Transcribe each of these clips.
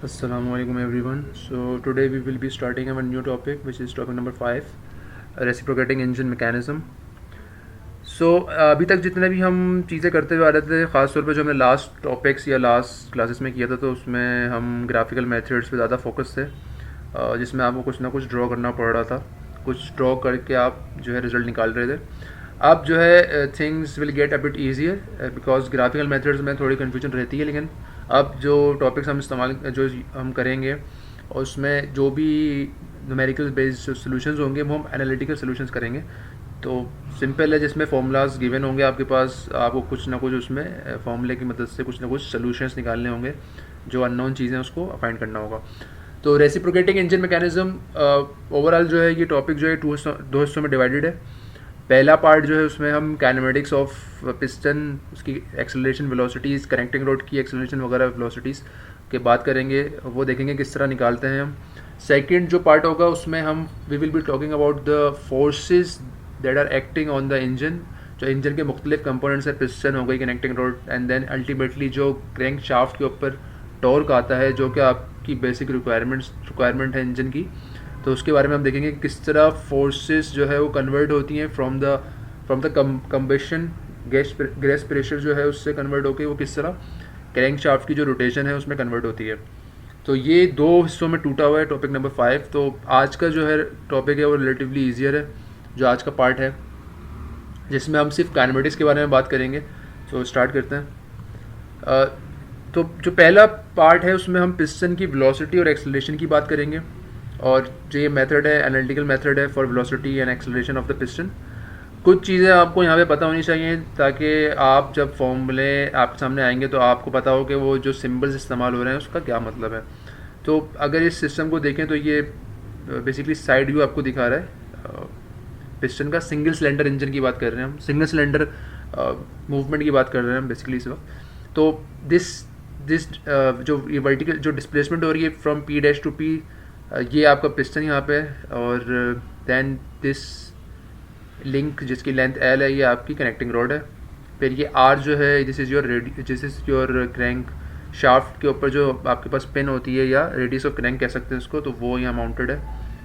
Assalamualaikum everyone. So today we will be starting our new topic, which is topic number 5, reciprocating engine mechanism. अभी तक जितने भी हम चीज़ें करते हुए आ रहे थे, ख़ासतौर पर जो हमने लास्ट टॉपिक्स या लास्ट क्लासेस में किया था, तो उसमें हम ग्राफिकल मेथड्स पे ज़्यादा फोकस थे, जिसमें आपको कुछ ना कुछ ड्रॉ करना पड़ रहा था, कुछ ड्रॉ करके आप जो है रिज़ल्ट निकाल रहे थे. अब जो है things will get a bit easier because graphical methods में थोड़ी कन्फ्यूजन रहती है, लेकिन अब जो टॉपिक्स हम इस्तेमाल जो हम करेंगे उसमें जो भी न्यूमेरिकल बेस्ड सॉल्यूशंस होंगे वो हम एनालिटिकल सॉल्यूशंस करेंगे. तो सिंपल है, जिसमें फॉर्मूलाज गिवन होंगे आपके पास, आपको कुछ ना कुछ उसमें फॉर्मूले की मदद से कुछ ना कुछ सॉल्यूशंस निकालने होंगे, जो अननोन चीज़ें उसको फाइंड करना होगा. तो रेसिप्रोकेटिंग इंजन मैकेनिज्म ओवरऑल जो है ये टॉपिक जो है दो हिस्सों में डिवाइडेड है. पहला पार्ट जो है उसमें हम काइनेमेटिक्स ऑफ पिस्टन, उसकी एक्सेलरेशन वेलोसिटीज़, कनेक्टिंग रोड की एक्सेलरेशन वगैरह वेलोसिटीज़ के बात करेंगे, वो देखेंगे किस तरह निकालते हैं हम. सेकंड जो पार्ट होगा उसमें हम we will be talking about the forces that are acting on the engine, जो इंजन के मुख्तलिफ कंपोनेंट्स है, पिस्टन हो गई, connecting rod, and then ultimately जो क्रैंक शाफ्ट के ऊपर टॉर्क आता है, जो कि आपकी बेसिक रिक्वायरमेंट है इंजन की. तो उसके बारे में हम देखेंगे किस तरह फोर्सेस जो है वो कन्वर्ट होती हैं from the combustion gas pressure जो है उससे कन्वर्ट होकर वो किस तरह क्रैंक शाफ्ट की जो रोटेशन है उसमें कन्वर्ट होती है. तो ये दो हिस्सों में टूटा हुआ है टॉपिक नंबर 5. तो आज का जो है टॉपिक है वो रिलेटिवली ईजियर है, जो आज का पार्ट है, जिसमें हम सिर्फ काइनेमेटिक्स के बारे में बात करेंगे. तो स्टार्ट करते हैं. तो जो पहला पार्ट है उसमें हम पिस्टन की वेलोसिटी और एक्सेलरेशन की बात करेंगे, और जो ये मेथड है एनालिटिकल मेथड है for velocity and acceleration of the piston. कुछ चीज़ें आपको यहाँ पे पता होनी चाहिए ताकि आप जब फॉर्मूले आपके सामने आएंगे तो आपको पता हो कि वो जो सिंबल्स इस्तेमाल हो रहे हैं उसका क्या मतलब है. तो अगर इस सिस्टम को देखें तो ये बेसिकली साइड व्यू आपको दिखा रहा है पिस्टन का. सिंगल सिलेंडर इंजन की बात कर रहे हैं हम, सिंगल सिलेंडर मूवमेंट की बात कर रहे हैं हम बेसिकली इस वक्त. तो दिस दिस जो ये वर्टिकल जो डिस्प्लेसमेंट हो रही है from P dash to P, ये आपका पिस्टन यहाँ पे है, और देन दिस लिंक जिसकी लेंथ एल है ये आपकी कनेक्टिंग रोड है. फिर ये आर जो है this is your crank shaft के ऊपर जो आपके पास पिन होती है, या रेडियस ऑफ क्रैंक कह सकते हैं इसको, तो वो यहाँ माउंटेड है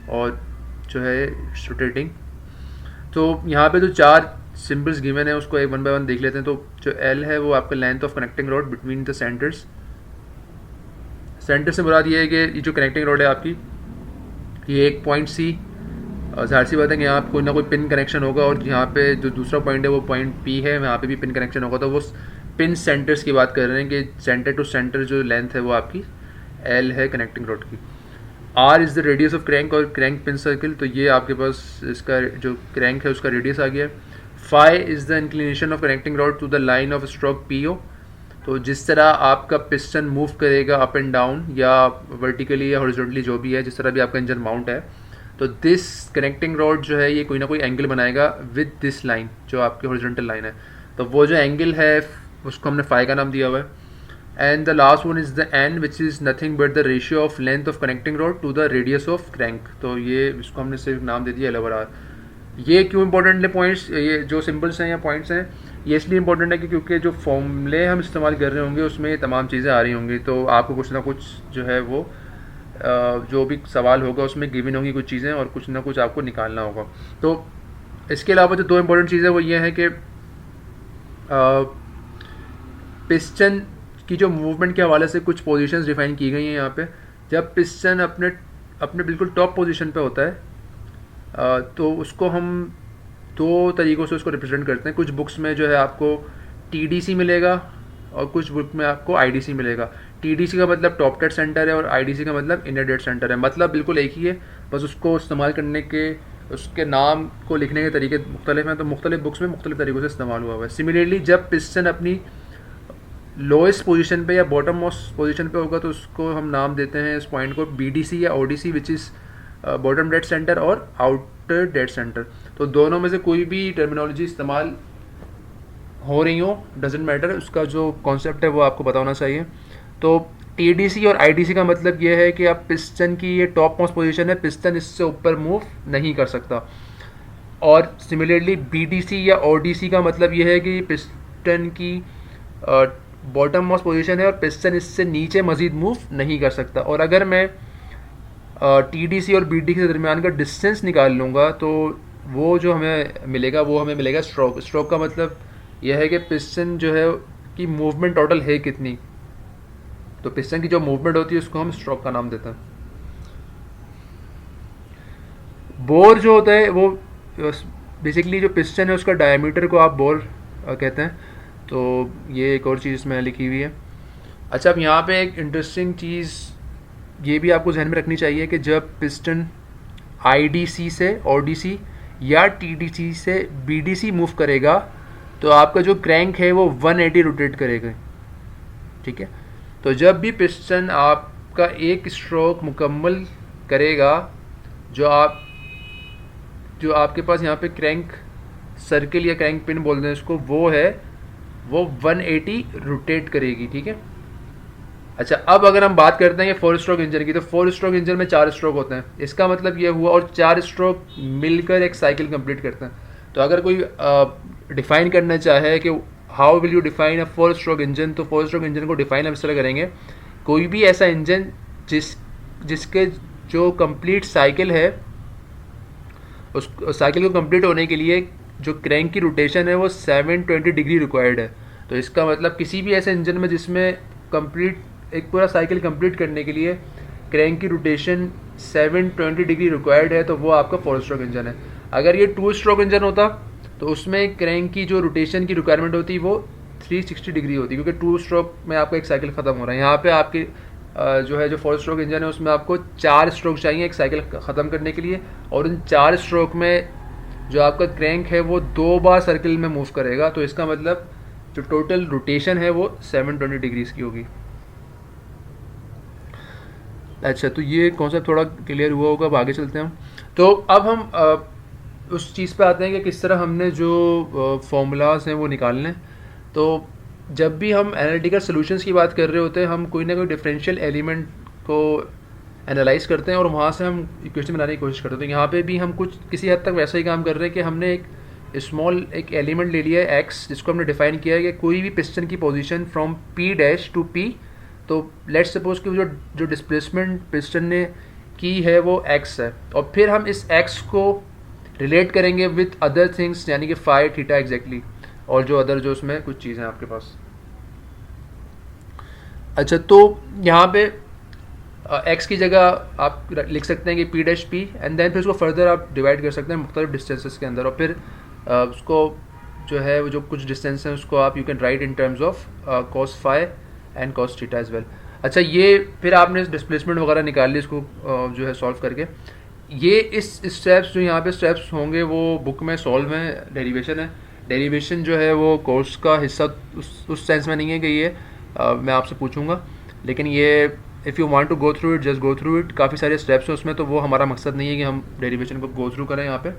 और जो है रोटेटिंग. तो यहाँ पे जो चार सिंबल्स गिवन है उसको एक वन बाय वन देख लेते हैं. तो जो एल है वो आपका length of connecting road between the centres. Centre से मुराद ये है कि ये जो कनेक्टिंग रोड है आपकी, ये एक पॉइंट सी, ज़ाहिर सी बात है कि यहाँ कोई ना कोई पिन कनेक्शन होगा, और यहाँ पे जो दूसरा पॉइंट है वो पॉइंट पी है, वहाँ पे भी पिन कनेक्शन होगा. तो वो पिन सेंटर्स की बात कर रहे हैं कि सेंटर टू सेंटर जो लेंथ है वो आपकी एल है कनेक्टिंग रोड की. R is the radius of crank और क्रैंक पिन सर्किल, तो ये आपके पास इसका जो क्रैंक है उसका रेडियस आ गया. Phi is the inclination of connecting rod to the line of stroke P O. तो जिस तरह आपका पिस्टन मूव करेगा अप एंड डाउन या वर्टिकली या हॉरिजॉन्टली, जो भी है, जिस तरह भी आपका इंजन माउंट है, तो दिस कनेक्टिंग रॉड जो है ये कोई ना कोई एंगल बनाएगा विद दिस लाइन जो आपकी हॉरिजॉन्टल लाइन है. तो वो जो एंगल है उसको हमने फाई का नाम दिया हुआ है. And the last one is the N which is nothing but the ratio of length of connecting rod to the radius of crank. तो ये इसको हमने सिर्फ नाम दे दिया एल ओवर आर. ये क्यों इंपॉर्टेंट है पॉइंट्स, ये जो सिंबल्स हैं या पॉइंट्स हैं, ये इसलिए इंपॉर्टेंट है कि क्योंकि जो फॉर्मूले हम इस्तेमाल कर रहे होंगे उसमें ये तमाम चीज़ें आ रही होंगी. तो आपको कुछ ना कुछ जो है वो जो भी सवाल होगा उसमें गिवन होंगी कुछ चीज़ें, और कुछ ना कुछ आपको निकालना होगा. तो इसके अलावा जो दो इंपॉर्टेंट चीज़ें वो ये हैं कि पिस्टन की जो मूवमेंट के हवाले से कुछ पोजीशंस डिफाइन की गई हैं यहाँ पे. जब पिस्टन अपने अपने बिल्कुल टॉप पोजीशन पे होता है तो उसको हम दो तरीक़ों से उसको रिप्रेजेंट करते हैं. कुछ बुक्स में जो है आपको TDC मिलेगा और कुछ बुक में आपको IDC मिलेगा. TDC का मतलब टॉप डेड सेंटर है और IDC का मतलब इनर डेड सेंटर है. मतलब बिल्कुल एक ही है, बस उसको इस्तेमाल करने के उसके नाम को लिखने के तरीके मुख्तलिफ हैं. तो मुख्तलिफ बुक्स में मुख्तलिफ तरीक़ों से इस्तेमाल हुआ है. सिमिलरली जब पिस्टन अपनी लोएस्ट पोजीशन पे या बॉटम मोस्ट पोजीशन पे होगा तो उसको हम नाम देते हैं इस पॉइंट को BDC या ODC, which is bottom dead centre और आउटर डेड सेंटर. तो दोनों में से कोई भी टर्मिनोलॉजी इस्तेमाल हो रही हो डजेंट मैटर, उसका जो कॉन्सेप्ट है वो आपको पता होना चाहिए. तो TDC और IDC का मतलब ये है कि आप पिस्टन की ये टॉप मोस्ट पोजीशन है, पिस्टन इससे ऊपर मूव नहीं कर सकता. और सिमिलरली BDC या ODC का मतलब ये है कि पिस्टन की बॉटम मोस्ट पोजीशन है और पिस्टन इससे नीचे मज़ीद मूव नहीं कर सकता। और अगर मैं TDC और BD के दरमियान का डिस्टेंस निकाल लूँगा तो वो जो हमें मिलेगा वो हमें मिलेगा स्ट्रोक। स्ट्रोक का मतलब यह है कि पिस्टन जो है कि मूवमेंट टोटल है कितनी, तो पिस्टन की जो मूवमेंट होती है उसको हम स्ट्रोक का नाम देते हैं। बोर जो होता है वो बेसिकली जो पिस्टन है उसका डायमीटर को आप बोर कहते हैं। तो ये एक और चीज़ इसमें लिखी हुई है। अच्छा, अब यहाँ पे एक इंटरेस्टिंग चीज़ ये भी आपको जहन में रखनी चाहिए कि जब पिस्टन IDC से ODC या TDC से BDC मूव करेगा तो आपका जो क्रैंक है वो 180 रोटेट करेगा, ठीक है। तो जब भी पिस्टन आपका एक स्ट्रोक मुकम्मल करेगा, जो आपके पास यहाँ पे क्रैंक सर्किल या क्रैंक पिन बोलते हैं इसको, वो 180 रोटेट करेगी, ठीक है। अच्छा, अब अगर हम बात करते हैं 4 स्ट्रोक इंजन की, तो 4 स्ट्रोक इंजन में 4 स्ट्रोक होते हैं। इसका मतलब ये हुआ, और 4 स्ट्रोक मिलकर एक साइकिल कंप्लीट करते हैं। तो अगर कोई डिफाइन करना चाहे कि how will you define a 4 stroke engine, तो 4 स्ट्रोक इंजन को डिफाइन हम इस तरह करेंगे, कोई भी ऐसा इंजन जिसके जो कंप्लीट साइकिल है, उस साइकिल को कंप्लीट होने के लिए जो क्रैंक की रोटेशन है वो 720 डिग्री रिक्वायर्ड है। तो इसका मतलब किसी भी ऐसे इंजन में जिसमें कंप्लीट एक पूरा साइकिल कंप्लीट करने के लिए क्रैंक की रोटेशन 720 डिग्री रिक्वायर्ड है, तो वो आपका 4 स्ट्रोक इंजन है। अगर ये 2 स्ट्रोक इंजन होता तो उसमें क्रैंक की जो रोटेशन की रिक्वायरमेंट होती वो 360 डिग्री होती, क्योंकि 2 स्ट्रोक में आपका एक साइकिल ख़त्म हो रहा है। यहाँ पे आपकी जो है जो 4 स्ट्रोक इंजन है उसमें आपको 4 स्ट्रोक चाहिए एक साइकिल ख़त्म करने के लिए, और उन 4 स्ट्रोक में जो आपका क्रैंक है वो 2 बार सर्किल में मूव करेगा। तो इसका मतलब जो टोटल रोटेशन है वो 720 डिग्रीज की होगी। अच्छा, तो ये कॉन्सेप्ट थोड़ा क्लियर हुआ होगा। अब आगे चलते हैं। तो अब हम उस चीज़ पे आते हैं कि किस तरह हमने जो फॉर्मूलाज हैं वो निकालने। तो जब भी हम एनालिटिकल सॉल्यूशंस की बात कर रहे होते हैं, हम कोई ना कोई डिफरेंशियल एलिमेंट को एनालाइज करते हैं और वहाँ से हम इक्वेशन बनाने की कोशिश करते हैं। तो यहाँ पे भी हम कुछ किसी हद तक वैसा ही काम कर रहे हैं कि हमने एक एलिमेंट ले लिया है x, जिसको हमने डिफाइन किया है कि कोई भी पिस्टन की position from P' to P। तो लेट्स सपोज कि जो डिस्प्लेसमेंट पिस्टन ने की है वो x है, और फिर हम इस x को रिलेट करेंगे विथ अदर थिंग्स, यानी कि फाई थीटा एग्जैक्टली, और जो अदर जो उसमें कुछ चीज़ें हैं आपके पास। अच्छा, तो यहाँ पे x की जगह आप लिख सकते हैं कि P' एंड देन फिर उसको फर्दर आप डिवाइड कर सकते हैं मुख्तलिफ डिस्टेंसेस के अंदर, और फिर उसको जो है वो जो कुछ डिस्टेंस हैं उसको आप you can write in terms of cos phi and cos theta as well. अच्छा, ये फिर आपने डिस्प्लेसमेंट वगैरह निकाल ली इसको जो है सॉल्व करके। ये इस स्टेप्स जो यहाँ पे स्टेप्स होंगे वो बुक में सॉल्व हैं। डेरिवेशन है, डेरिवेशन जो है वो कोर्स का हिस्सा उस सेंस में नहीं है कि ये मैं आपसे पूछूंगा, लेकिन ये if you want to go through it just go through it. काफ़ी सारे स्टेप्स हैं उसमें, तो वो हमारा मकसद नहीं है कि हम डेरिवेशन को गो थ्रू करें। यहाँ पे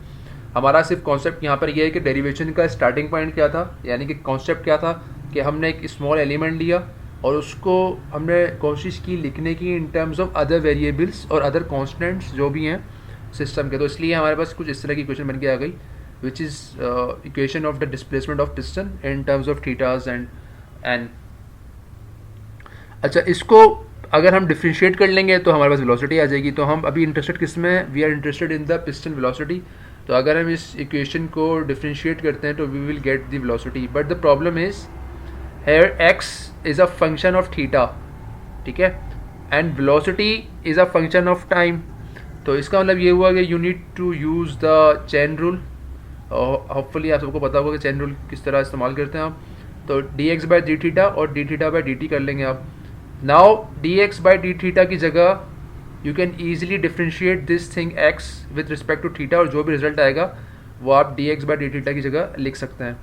हमारा सिर्फ कॉन्सेप्ट यहाँ पर ये है कि डेरिवेशन का स्टार्टिंग पॉइंट क्या था, यानी कि कॉन्सेप्ट क्या था कि हमने एक स्मॉल एलिमेंट लिया और उसको हमने कोशिश की लिखने की इन टर्म्स ऑफ अदर वेरिएबल्स और अदर कॉन्स्टेंट्स जो भी हैं सिस्टम के। तो इसलिए हमारे पास कुछ इस तरह की इक्वेशन बन के आ गई, which is equation of the displacement of piston in terms of thetas and N. अच्छा, इसको अगर हम डिफ्रेंशिएट कर लेंगे तो हमारे पास वेलोसिटी आ जाएगी। तो हम अभी इंटरेस्टेड किस में, we are interested in the piston velocity. तो अगर हम इस इक्वेशन को डिफ्रेंशिएट करते हैं तो we will get the velocity, but the problem is here x is a function of theta, ठीक है, and velocity is a function of time. तो इसका मतलब ये हुआ कि you need to use the chain rule. Hopefully आप सबको पता होगा कि चेन रूल किस तरह इस्तेमाल करते हैं आप। तो dx बाई डी थीटा और D theta by D T कर लेंगे आप। Now dx by D theta की जगह you can easily differentiate this thing x with respect to theta, और जो भी रिजल्ट आएगा वो आप dx बाई डी थीटा की जगह लिख सकते हैं।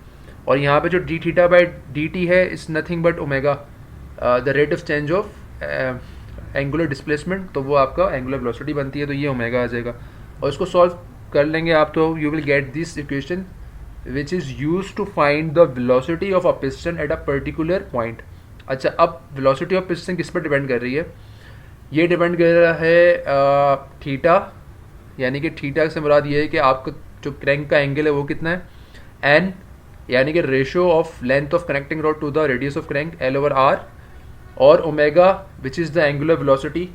और यहाँ पे जो d theta by D t है is nothing but omega, the rate of change of angular displacement, तो वो आपका एंगुलर वेलोसिटी बनती है, तो ये ओमेगा आ जाएगा। और इसको सॉल्व कर लेंगे आप तो you will get this equation which is use to find the velocity of a piston at a particular point. अच्छा, अब वेलोसिटी ऑफ पिस्टन किस पर डिपेंड कर रही है? ये डिपेंड कर रहा है थीटा, यानी कि थीटा से मुराद ये है कि आपका जो क्रैंक का एंगल है वो कितना है, एन यानी कि ratio of length of connecting rod to the radius of crank L over R, और omega which is the angular velocity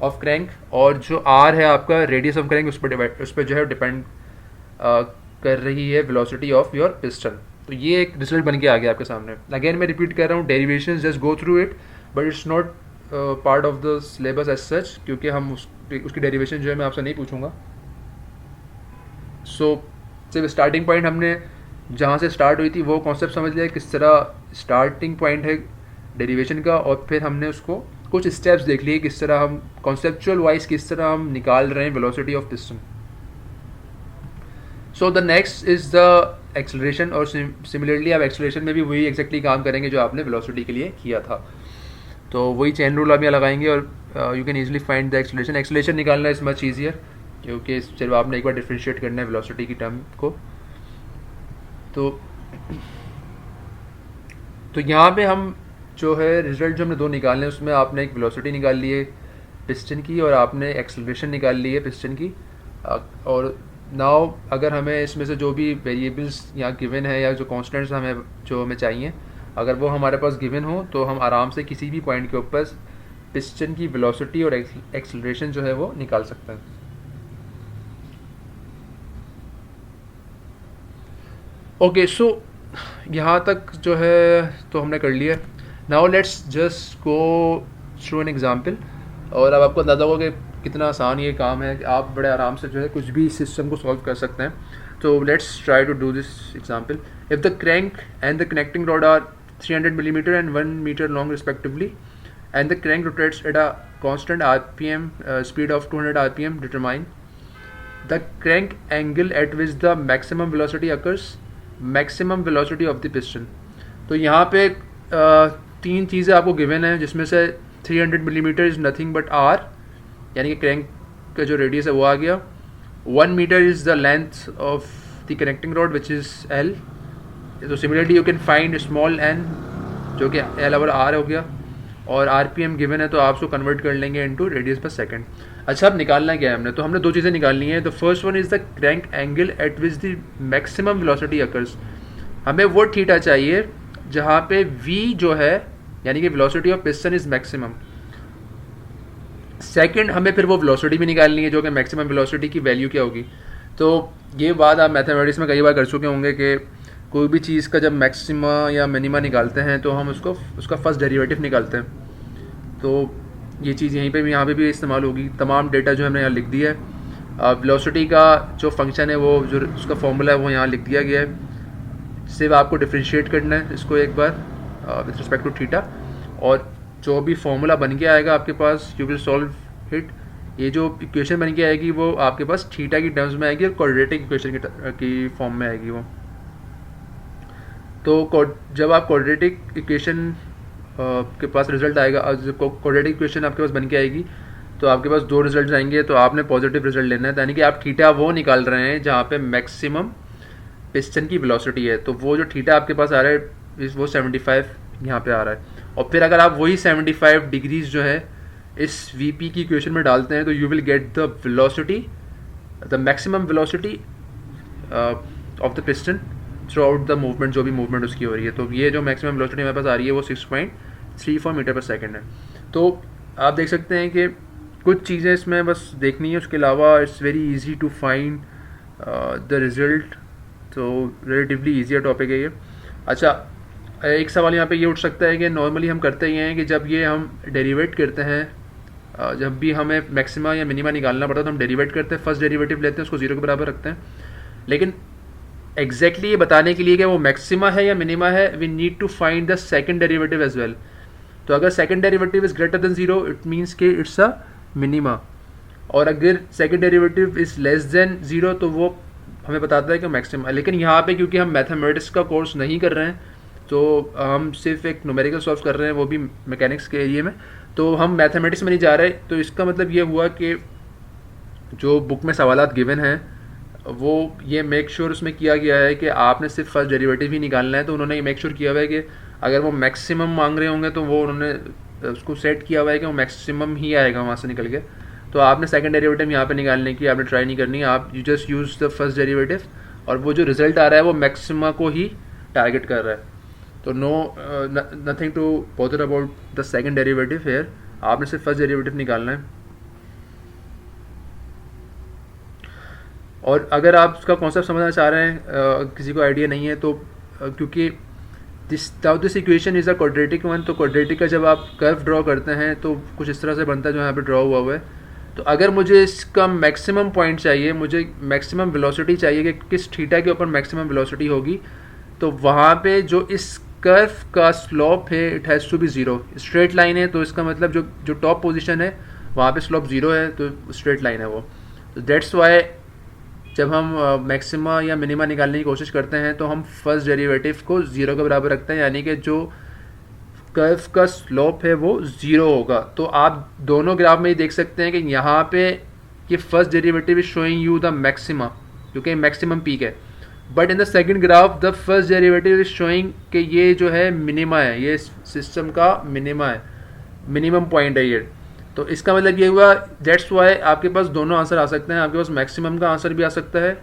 of crank, और जो R है आपका रेडियस ऑफ क्रैंक, उस पर जो है डिपेंड कर रही है वेलोसिटी ऑफ योर पिस्टन। तो ये एक रिजल्ट बन के आ गया आपके सामने। अगेन मैं रिपीट कर रहा हूँ, derivation just go through it, but it's not part of the syllabus as such, क्योंकि हम उसकी डेरिवेशन जो है मैं आपसे नहीं पूछूंगा। सो सिर्फ स्टार्टिंग पॉइंट हमने जहाँ से स्टार्ट हुई थी वो कॉन्सेप्ट समझ लिया, किस तरह स्टार्टिंग पॉइंट है डेरिवेशन का, और फिर हमने उसको कुछ स्टेप्स देख लिए किस तरह हम कॉन्सेप्चुअल वाइज किस तरह हम निकाल रहे हैं velocity of piston. So the next is the acceleration, और सिमिलरली आप एक्सेलरेशन में भी वही एग्जैक्टली काम करेंगे जो आपने वेलोसिटी के लिए किया था। तो वही चेन रूल अभी लगाएंगे और you can easily find the acceleration. Acceleration निकालना इज मच ईजियर, क्योंकि सिर्फ आपने एक बार डिफ्रेंशिएट करना है वेलोसिटी की टर्म को। तो यहाँ पे हम जो है रिजल्ट जो हमने दो निकालने हैं, उसमें आपने एक वेलोसिटी निकाल ली है पिस्टन की, और आपने एक्सेलरेशन निकाल ली है पिस्टन की। और नाउ अगर हमें इसमें से जो भी वेरिएबल्स यहाँ गिवन है या जो कॉन्स्टेंट्स हमें चाहिए, अगर वो हमारे पास गिवन हो तो हम आराम से किसी भी पॉइंट के ऊपर पिस्टन की वेलोसिटी और एक्सेलरेशन जो है वो निकाल सकते हैं। ओके, सो यहाँ तक जो है तो हमने कर लिया। Now let's just go through an example, और अब आपको अंदाजा होगा कि कितना आसान ये काम है कि आप बड़े आराम से जो है कुछ भी सिस्टम को सॉल्व कर सकते हैं। तो let's try to do this example. If the crank and the connecting rod are 300 millimeter and 1 meter long respectively, and the crank rotates at a constant RPM speed of 200 RPM, determine the crank angle at which the maximum velocity occurs, maximum velocity of the piston। तो यहाँ पे तीन चीज़ें आपको given है, जिसमें से 300 millimetre is nothing but R, यानी कि क्रैंक का जो रेडियस है वो आ गया। 1 metre is the length of the connecting rod which is L। तो similarly you can find small n जो कि L over R हो गया, और RPM गिवन है तो आप उसको कन्वर्ट कर लेंगे इनटू रेडियस पर सेकंड। अच्छा, अब निकालना क्या है हमने, तो हमने दो चीज़ें निकालनी है। The first one is the crank angle eight which the maximum velocity occurs. हमें वो थीटा चाहिए जहाँ पे v जो है यानी कि velocity of piston is maximum. Second, हमें फिर वो वेलोसिटी भी निकालनी है जो कि मैक्सिमम वेलोसिटी की वैल्यू क्या होगी। तो ये बात आप मैथमेटिक्स में कई बार कर चुके होंगे कि कोई भी चीज़ का जब मैक्सिमा या मिनिमा निकालते हैं तो हम उसका फर्स्ट डेरिवेटिव निकालते हैं। तो ये चीज़ यहाँ पे भी इस्तेमाल होगी। तमाम डेटा जो हमने यहाँ लिख दिया है। वेलोसिटी का जो फंक्शन है वो जो उसका फॉर्मूला है वो यहाँ लिख दिया गया है। सिर्फ आपको डिफ्रेंशिएट करना है इसको एक bar with respect to theta, और जो भी फॉर्मूला बन के आएगा आपके पास, यू विल सॉल्व इट। ये जो इक्वेशन बन के आएगी वो आपके पास थीटा की टर्म्स में आएगी और क्वाड्रेटिक इक्वेशन की फॉर्म में आएगी वो। तो जब आप क्वाड्रेटिक इक्वेशन के पास रिजल्ट आएगा, क्वाड्रेटिक इक्वेशन आपके पास बन के आएगी, तो आपके पास दो रिजल्ट आएंगे। तो आपने पॉजिटिव रिजल्ट लेना है, यानी कि आप थीटा वो निकाल रहे हैं जहाँ पे मैक्सिमम पिस्टन की वेलोसिटी है। तो वो जो थीटा आपके पास आ रहा है वो 75 यहाँ पे आ रहा है। और फिर अगर आप वही 75 डिग्रीज जो है इस वीपी की इक्वेशन में डालते हैं तो you will get the velocity, the maximum velocity of the piston through out the movement, जो भी मूवमेंट उसकी हो रही है। तो ये जो मैक्सिमम वेलोसिटी हमारे पास आ रही है वो 6.34 मीटर पर सेकंड है। तो आप देख सकते हैं कि कुछ चीज़ें इसमें बस देखनी है, उसके अलावा it's very easy to find the result. तो रिलेटिवली ईजियर टॉपिक है ये। अच्छा, एक सवाल यहाँ पे ये उठ सकता है कि नॉर्मली हम करते ही हैं कि जब ये हम डेरिवेट करते हैं, जब भी हमें मैक्सिमा या मिनिमा निकालना पड़ता है तो हम डेरिवेट करते हैं, फर्स्ट डेरिवेटिव लेते हैं, उसको जीरो के बराबर रखते हैं। लेकिन एग्जैक्टली ये बताने के लिए कि वो मैक्सिमा है या मिनिमा है, we need to find the second derivative as well. तो अगर second derivative is greater than zero, it means कि इट्स अ मिनिमा, और अगर second derivative is less than zero तो वो हमें बताता है कि मैक्सिमा। लेकिन यहाँ पे क्योंकि हम मैथमेटिक्स का कोर्स नहीं कर रहे हैं, तो हम सिर्फ एक न्यूमेरिकल सॉल्व कर रहे हैं, वो भी मैकेनिक्स के एरिया में, तो हम मैथमेटिक्स में नहीं जा रहे। तो इसका मतलब ये हुआ कि जो बुक में सवालात गिवन हैं वो ये मेक श्योर उसमें किया गया है कि आपने सिर्फ फर्स्ट डेरिवेटिव ही निकालना है। तो उन्होंने ये मेक श्योर किया हुआ है कि अगर वो मैक्सिमम मांग रहे होंगे तो वो उन्होंने उसको सेट किया हुआ है कि वो मैक्सिमम ही आएगा वहाँ से निकल के। तो आपने सेकंड डेरिवेटिव यहाँ पे निकालने की आपने ट्राई नहीं करनी है, आप you just use the first derivative, और वो जो रिजल्ट आ रहा है वो मैक्सिमा को ही टारगेट कर रहा है। तो nothing to bother about the second derivative here, आपने सिर्फ फर्स्ट डेरिवेटिव निकालना है। और अगर आप उसका कॉन्सेप्ट समझना चाह रहे हैं, किसी को आइडिया नहीं है तो क्योंकि this equation is a quadratic one, तो क्वाड्रेटिक का जब आप कर्व ड्रॉ करते हैं तो कुछ इस तरह से बनता है जो यहाँ पे ड्रॉ हुआ है। तो अगर मुझे इसका मैक्सिमम पॉइंट चाहिए, मुझे मैक्सिमम वेलोसिटी चाहिए कि किस थीटा के ऊपर मैक्सिमम वेलोसिटी होगी, तो वहाँ पे जो इस कर्व का स्लोप है it has to be zero. Straight line है तो इसका मतलब जो टॉप पोजीशन है वहाँ पे स्लोप ज़ीरो है, तो स्ट्रेट लाइन है वो। तो दैट्स वाई जब हम मैक्सिमा या मिनिमा निकालने की कोशिश करते हैं तो हम फर्स्ट डेरिवेटिव को ज़ीरो के बराबर रखते हैं, यानी कि जो कर्व का स्लोप है वो ज़ीरो होगा। तो आप दोनों ग्राफ में ही देख सकते हैं कि यहाँ पे ये first derivative is showing you the maxima, क्योंकि मैक्सिमम पीक है। But in the second graph the first derivative is showing कि ये जो है मिनिमा है, ये सिस्टम का मिनिमा है, मिनिमम पॉइंट है ये। तो इसका मतलब ये हुआ, दैट्स वाई आपके पास दोनों आंसर आ सकते हैं। आपके पास मैक्सिमम का आंसर भी आ सकता है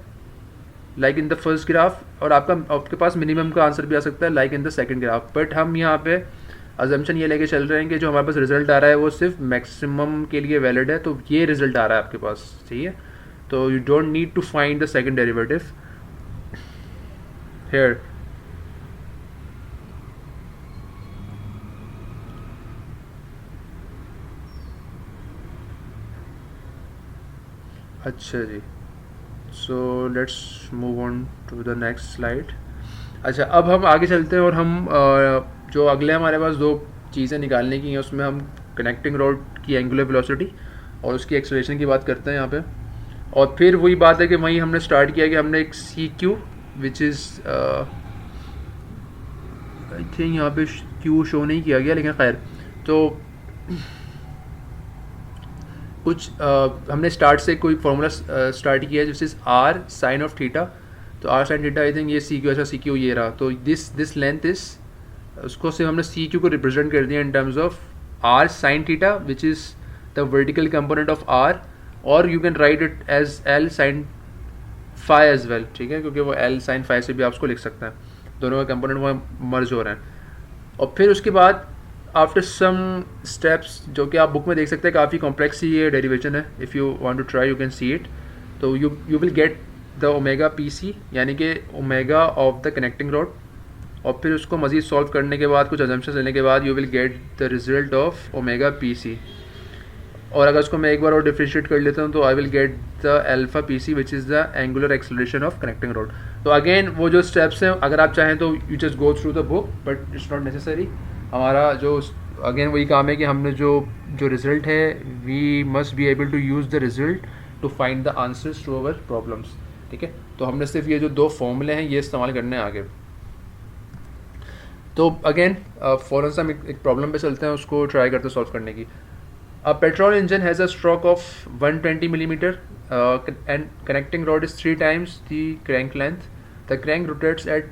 like in the first graph, और आपके पास मिनिमम का आंसर भी आ सकता है like in the second graph. But हम यहाँ पे अजम्पशन ये लेके चल रहे हैं कि जो हमारे पास रिजल्ट आ रहा है वो सिर्फ मैक्सिमम के लिए वैलिड है, तो ये रिजल्ट आ रहा है आपके पास, ठीक है। तो you don't need to find the second derivative here. अच्छा जी, so let's move on to the next slide. अच्छा, अब हम आगे चलते हैं और हम जो अगले हमारे पास दो चीज़ें निकालने की हैं उसमें हम कनेक्टिंग रॉड की एंगुलर वेलोसिटी और उसकी एक्सेलरेशन की बात करते हैं यहाँ पे। और फिर वही बात है कि वहीं हमने स्टार्ट किया कि हमने एक C Q which is I think यहाँ पे क्यू शो नहीं किया गया, लेकिन खैर तो कुछ हमने स्टार्ट से कोई फार्मूला स्टार्ट किया जिस is R sine of theta. तो R sine theta I think ये सी क्यू, अच्छा सी क्यू ये रहा। तो दिस लेंथ इज, उसको सिर्फ हमने सी क्यू को रिप्रेजेंट कर दिया in terms of R sine theta which is the vertical component of R, और you can write it as L sine phi as well, ठीक है, क्योंकि वो एल साइन फाई से भी आप उसको लिख सकते हैं, दोनों का कंपोनेंट वो मर्ज हो रहे हैं। और फिर उसके बाद आफ्टर सम स्टेप्स जो कि आप बुक में देख सकते हैं, काफ़ी कॉम्प्लेक्स ही ये डेरिवेशन है, if you want to try you can see it. तो you will get the omega P C, यानी कि omega of the connecting rod, और फिर उसको मज़ीद सॉल्व करने के बाद कुछ अजम्पशन लेने के बाद you will get the result of omega P C. और अगर उसको मैं एक बार और डिफ्रेंशिएट कर लेता हूँ तो I will get the alpha P C which is the angular acceleration of connecting rod. तो अगेन वो जो स्टेप्स हैं अगर आप चाहें तो you just go through the book, but it's not necessary. हमारा जो अगेन वही काम है कि हमने जो रिजल्ट है we must be able to use the result to find the answers to our problems, ठीक है। तो हमने सिर्फ ये जो दो फॉर्मूले हैं ये इस्तेमाल करने हैं आगे। तो अगेन फ़ौरन से हम एक प्रॉब्लम पे चलते हैं, उसको ट्राई करते हैं सॉल्व करने की। A petrol engine has a stroke of 120 millimeter and connecting rod is 3 times the crank length. The crank rotates at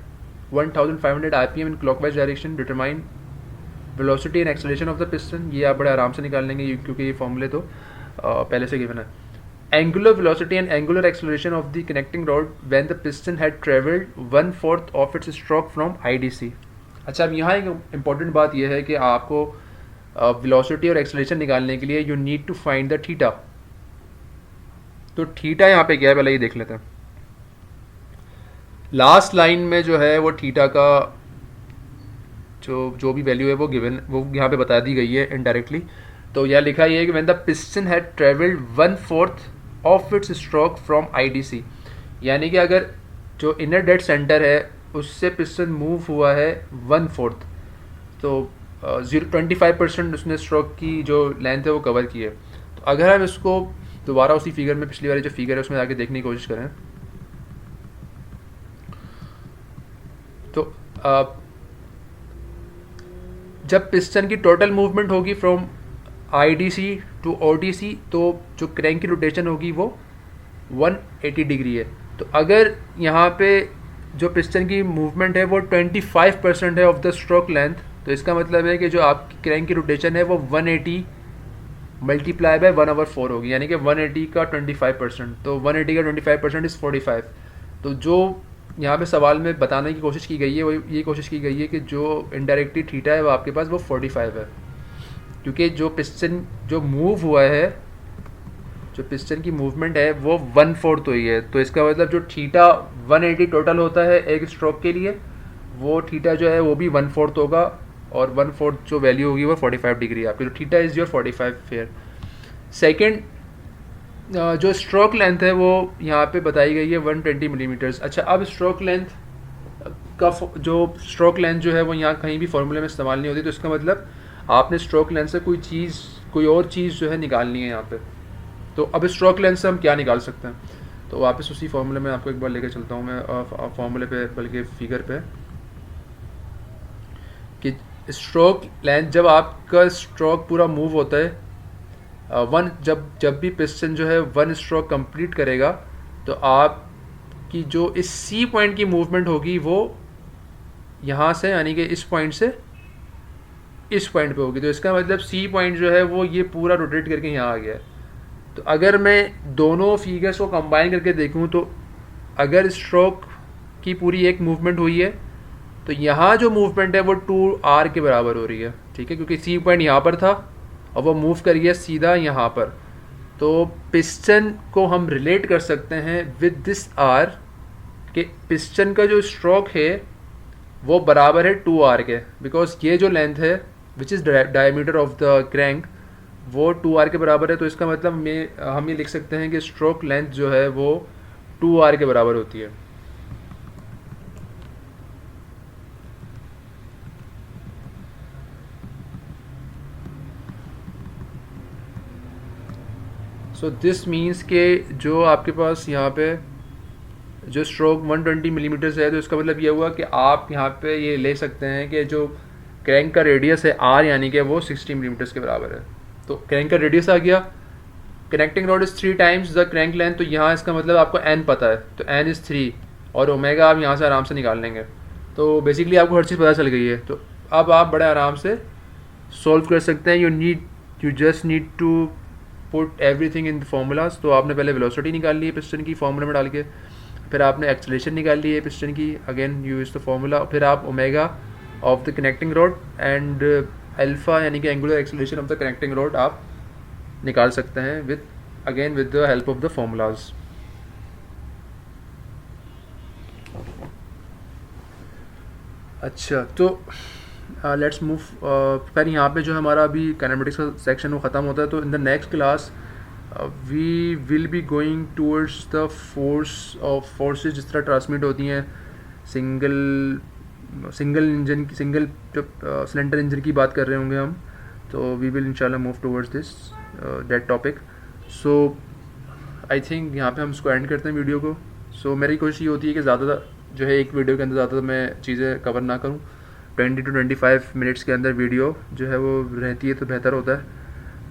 1500 rpm in clockwise direction. Determine velocity and acceleration of the piston. ये आप बड़े आराम से निकाल लेंगे क्योंकि ये फॉर्मूले तो पहले से गिवन है। Angular velocity and angular acceleration of the connecting rod when the piston had traveled 1/4 of its stroke from IDC. अच्छा, अब यहाँ एक इम्पॉर्टेंट बात यह है कि आपको वेलोसिटी और एक्सेलरेशन निकालने के लिए you need to find the theta. तो थीटा यहाँ पे क्या है पहले ये देख लेते हैं। लास्ट लाइन में जो है वो थीटा का जो भी वैल्यू है वो गिवन, वो यहाँ पे बता दी गई है इनडायरेक्टली। तो यह लिखा है कि when the piston had travelled 1/4 of its stroke from IDC, यानी कि अगर जो इनर डेड सेंटर है उससे पिस्टन मूव हुआ है 1/4, तो 25% उसने स्ट्रोक की जो लेंथ है वो कवर की है। तो अगर हम इसको दोबारा उसी फिगर में, पिछली वाली जो फिगर है उसमें आके देखने की कोशिश करें, तो जब पिस्टन की टोटल मूवमेंट होगी फ्रॉम आईडीसी टू ओटीसी, तो जो क्रैंक की रोटेशन होगी वो 180 डिग्री है। तो अगर यहाँ पे जो पिस्टन की मूवमेंट है वो 25% है ऑफ द स्ट्रोक लेंथ, तो इसका मतलब है कि जो आपकी क्रैंक की रोटेशन है वो 180 मल्टीप्लाई बाय 1/4 होगी, यानी कि 180 का 25%, तो 180 का 25% इज़ 45। तो जो यहाँ पे सवाल में बताने की कोशिश की गई है, वो ये कोशिश की गई है कि जो इनडायरेक्टली थीटा है वो आपके पास वो 45 है, क्योंकि जो पिस्टन जो मूव हुआ है, जो पिस्टन की मूवमेंट है वो 1/4 हुई है। तो इसका मतलब जो थीटा 180 टोटल होता है एक स्ट्रोक के लिए, वो थीटा जो है वो भी 1/4 होगा, और 1/4 जो वैल्यू होगी वो 45 डिग्री आपकी। तो theta is your 45 fair. Second, जो स्ट्रोक लेंथ है वो यहाँ पे बताई गई है 120 मिलीमीटर्स। अच्छा, अब स्ट्रोक लेंथ का जो स्ट्रोक लेंथ जो है वो यहाँ कहीं भी फॉर्मूले में इस्तेमाल नहीं होती, तो इसका मतलब आपने स्ट्रोक लेंथ से कोई और चीज़ जो है निकालनी है यहाँ पे। तो अब स्ट्रोक लेंथ से हम क्या निकाल सकते हैं, तो वापस उसी फॉर्मूले में आपको एक बार लेके चलता हूँ मैं, फॉर्मूले पे बल्कि फिगर पे, कि स्ट्रोक लेंथ जब आपका स्ट्रोक पूरा मूव होता है, जब भी पिस्टन जो है 1 स्ट्रोक कंप्लीट करेगा, तो आपकी जो इस सी पॉइंट की मूवमेंट होगी वो यहाँ से, यानी कि इस पॉइंट से इस पॉइंट पे होगी। तो इसका मतलब सी पॉइंट जो है वो ये पूरा रोटेट करके यहाँ आ गया है। तो अगर मैं दोनों फिगर्स को कंबाइन करके देखूँ, तो अगर स्ट्रोक की पूरी एक मूवमेंट हुई है, तो यहाँ जो मूवमेंट है वो 2r के बराबर हो रही है, ठीक है, क्योंकि सी पॉइंट यहाँ पर था और वो मूव कर गया सीधा यहाँ पर। तो पिस्टन को हम रिलेट कर सकते हैं विद दिस r, कि पिस्टन का जो स्ट्रोक है वो बराबर है 2r के, बिकॉज ये जो लेंथ है which is diameter of the crank वो 2r के बराबर है। तो इसका मतलब हम ये लिख सकते हैं कि स्ट्रोक लेंथ जो है वो 2r के बराबर होती है। सो दिस मीन्स के जो आपके पास यहाँ पे जो स्ट्रोक 120 मिलीमीटर्स है, तो इसका मतलब ये हुआ कि आप यहाँ पे ये ले सकते हैं कि जो क्रैंक का रेडियस है r, यानी कि वो 60 मिलीमीटर्स के बराबर है। तो क्रैंक का रेडियस आ गया, connecting rod is 3 times the crank length, तो यहाँ इसका मतलब आपको n पता है, तो n इज़ 3, और ओमेगा आप यहाँ से आराम से निकाल लेंगे। तो बेसिकली आपको हर चीज़ पता चल गई है। तो अब आप बड़े आराम से सॉल्व कर सकते हैं। You just need to put everything in the formulas. तो आपने पहले वेलोसिटी निकाल ली है पिस्टन की फार्मूला में डाल के, फिर आपने एक्सेलरेशन निकाल ली है पिस्टन की, अगेन यूज द फार्मूला, फिर आप omega of the connecting rod and alpha यानी कि angular acceleration of the connecting rod आप निकाल सकते हैं with the help of the formulas. अच्छा, तो लेट्स मूव। फिर यहाँ पे जो हमारा अभी काइनेमेटिक्स का सेक्शन वो ख़त्म होता है। तो in the next class we will be going towards the forces जिस तरह ट्रांसमिट होती हैं, सिंगल सिलेंडर इंजन की बात कर रहे होंगे हम। तो वी विल इंशाल्लाह move towards that topic. So I think यहाँ पे हम इसको एंड करते हैं वीडियो को। सो मेरी कोशिश ये होती है कि ज़्यादा जो है एक वीडियो के अंदर ज़्यादा मैं चीज़ें कवर ना करूँ, 20 to 25 मिनट्स के अंदर वीडियो जो है वो रहती है तो बेहतर होता है।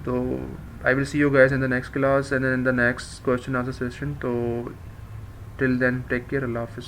तो I will see you guys in the next class and in the next question answer session. तो टिल देन टेक केयर, अल्लाह हाफिज़।